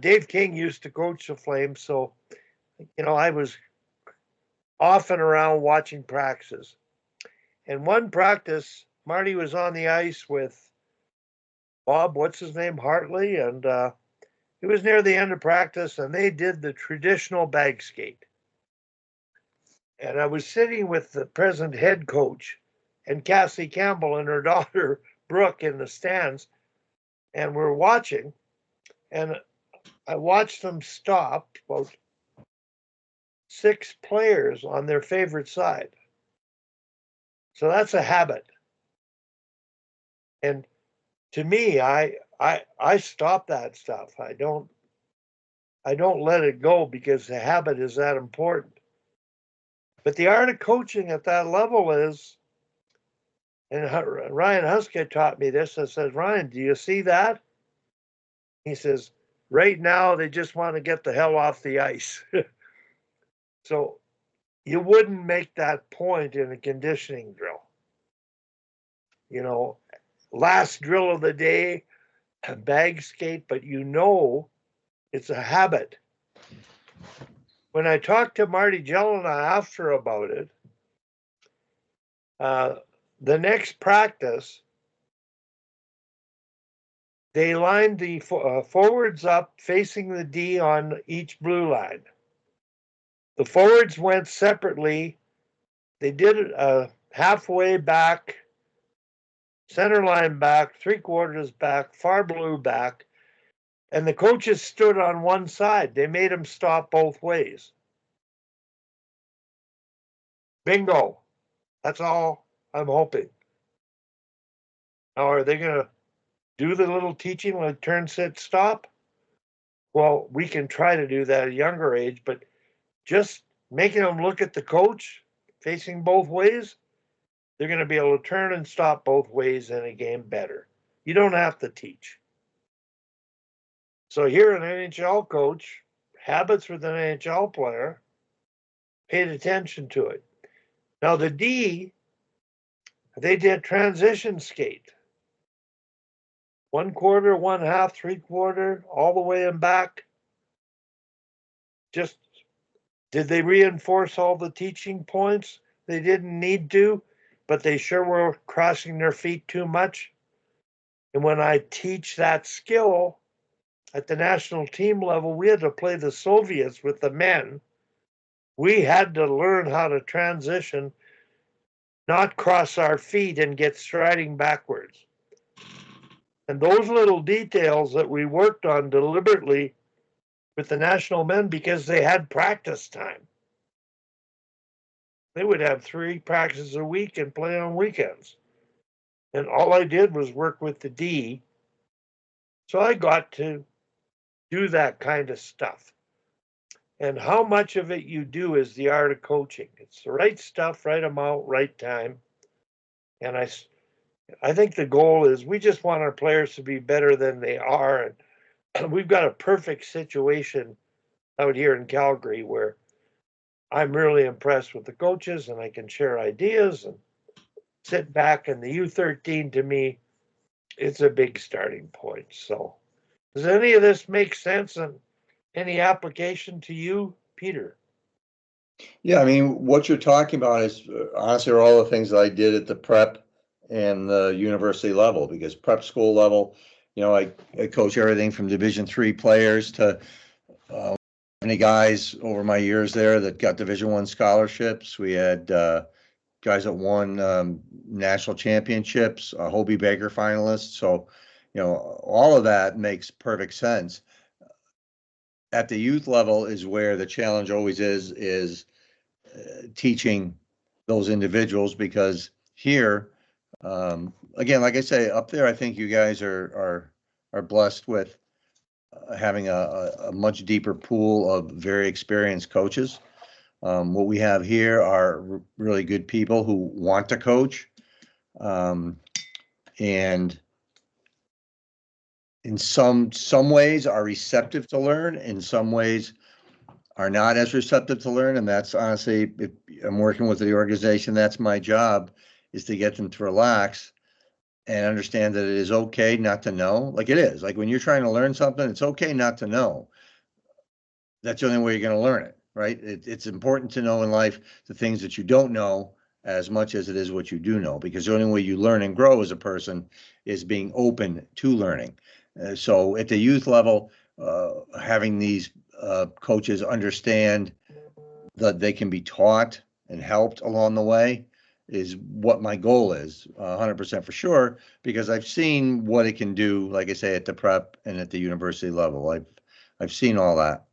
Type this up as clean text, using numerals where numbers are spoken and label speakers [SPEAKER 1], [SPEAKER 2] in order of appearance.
[SPEAKER 1] Dave King used to coach the Flames, so I was often around watching practices. And one practice, Marty was on the ice with Bob, what's his name, Hartley, and it was near the end of practice, and they did the traditional bag skate. And I was sitting with the present head coach and Cassie Campbell and her daughter Brooke in the stands, and we're watching. And I watched them stop about 6 players on their favorite side. So that's a habit. And to me, I stop that stuff. I don't let it go because the habit is that important. But the art of coaching at that level is, and Ryan Husky taught me this. I said, Ryan, do you see that? He says, right now they just want to get the hell off the ice. So you wouldn't make that point in a conditioning drill. Last drill of the day, a bag skate, but it's a habit. When I talked to Marty Jelena after about it, the next practice, they lined the forwards up facing the D on each blue line. The forwards went separately. They did it halfway back, center line back, 3/4 back, far blue back, and the coaches stood on one side. They made them stop both ways. Bingo. That's all I'm hoping. Now, are they going to do the little teaching like turn, sit, stop? Well, we can try to do that at a younger age, but just making them look at the coach facing both ways, they're going to be able to turn and stop both ways in a game better. You don't have to teach. So here, an NHL coach, habits with an NHL player, paid attention to it. Now, the D, they did transition skate. 1/4, 1/2, 3/4, all the way and back. Just, did they reinforce all the teaching points? They didn't need to, but they sure were crossing their feet too much. And when I teach that skill at the national team level, we had to play the Soviets with the men. We had to learn how to transition, not cross our feet and get striding backwards. And those little details that we worked on deliberately with the national men because they had practice time. They would have 3 practices a week and play on weekends. And all I did was work with the D. So I got to do that kind of stuff. And how much of it you do is the art of coaching. It's the right stuff, right amount, right time. And I think the goal is we just want our players to be better than they are. And we've got a perfect situation out here in Calgary where I'm really impressed with the coaches and I can share ideas and sit back. And the U13 to me, it's a big starting point. So does any of this make sense and any application to you, Peter?
[SPEAKER 2] Yeah, I mean, what you're talking about is honestly are all the things that I did at the prep and the university level, because prep school level, I coach everything from Division III players to many guys over my years there that got Division I scholarships. We had guys that won national championships, Hobey Baker finalists. So, all of that makes perfect sense. At the youth level is where the challenge always is teaching those individuals, because here, again, like I say, up there, I think you guys are blessed with having a much deeper pool of very experienced coaches. What we have here are really good people who want to coach, and in some ways are receptive to learn, in some ways are not as receptive to learn. And that's honestly, if I'm working with the organization, that's my job, is to get them to relax and understand that it is okay not to know. Like it is, like when you're trying to learn something, it's okay not to know. That's the only way you're going to learn it, right? It's important to know in life the things that you don't know as much as it is what you do know, because the only way you learn and grow as a person is being open to learning. So at the youth level, having these coaches understand that they can be taught and helped along the way is what my goal is, 100% for sure, because I've seen what it can do, like I say, at the prep and at the university level. I've seen all that.